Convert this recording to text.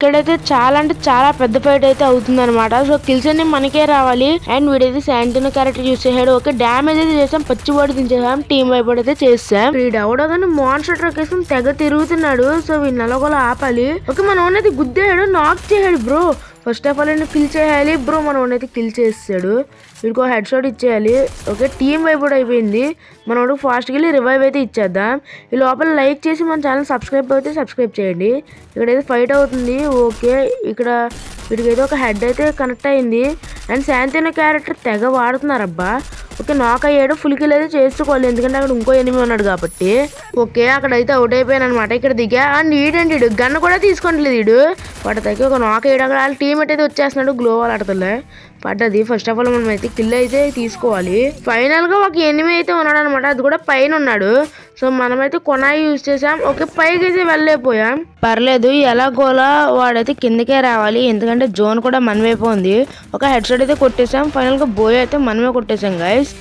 ఇక్కడైతే చాలా అంటే చాలా పెద్ద ఫైట్ అయితే అవుతుంది అనమాట. సో కిల్స్ అన్ని మనకే రావాలి. అండ్ వీడైతే శాంటినో క్యారెక్టర్ యూస్ చేసాడు. ఓకే డామేజ్ అయితే చేసాం, పచ్చివాడు దించేసాం, టీం వైపు అయితే చేసాం. వీడు ఎవడో కానీ మాన్స్టర్ ట్రక్ వేసుకుని తెగ తిరుగుతున్నాడు. సో వీడు నలగోలా ఆపాలి. ఓకే మన ఓన్ అయితే గుద్దాడు, నాక్ చేసాడు బ్రో. ఫస్ట్ ఆఫ్ ఆల్ నేను కిల్ చేయాలి బ్రో. మన ఓన్ అయితే కిల్ చేసాడు. వీడికి హెడ్ షాట్ ఇచ్చేయాలి. ఓకే టీం వైపు అయిపోయింది. మనోడు ఫాస్ట్కి వెళ్ళి రివైవ్ అయితే ఇచ్చేద్దాం. ఈ లోపల లైక్ చేసి మన ఛానల్ సబ్స్క్రైబ్ అయితే సబ్స్క్రైబ్ చేయండి. ఇక్కడైతే ఫైట్ అవుతుంది. ఓకే ఇక్కడ వీడికైతే ఒక హెడ్ అయితే కనెక్ట్ అయింది. అండ్ శాంతినో క్యారెక్టర్ తెగ వాడుతున్నారబ్బా. ఓకే నాక్ అయ్యాడు. ఫుల్ కిల్ అయితే చేసుకోవాలి, ఎందుకంటే అక్కడ ఇంకో ఎనిమి ఉన్నాడు కాబట్టి. ఓకే అక్కడైతే అవుట్ అయిపోయాను అనమాట. ఇక్కడ దిగా అండ్ ఈడేంటి గన్ను కూడా తీసుకోవట్లేదు వీడు. వాటి దగ్గర ఒక నాక్ అయ్యాడు. అక్కడ వాళ్ళ టీమేట్ అయితే వచ్చేస్తున్నాడు. గ్లోవాల్ ఆడతలే పడ్డది. ఫస్ట్ ఆఫ్ ఆల్ మనం అయితే కిల్ అయితే తీసుకోవాలి. ఫైనల్ గా ఒక ఎనిమి అయితే ఉన్నాడు అనమాట, అది కూడా పైన ఉన్నాడు. సో మనమైతే కొనాయి యూజ్ చేసాం. ఓకే పైకి అయితే వెళ్ళలేకపోయాం, పర్లేదు. ఎలాగోలా వాడైతే కిందకే రావాలి, ఎందుకంటే జోన్ కూడా మన వైపు ఉంది. ఒక హెడ్ షాట్ అయితే కొట్టేసాం. ఫైనల్ గా బోయ్ అయితే మనమే కొట్టేసాం గైస్.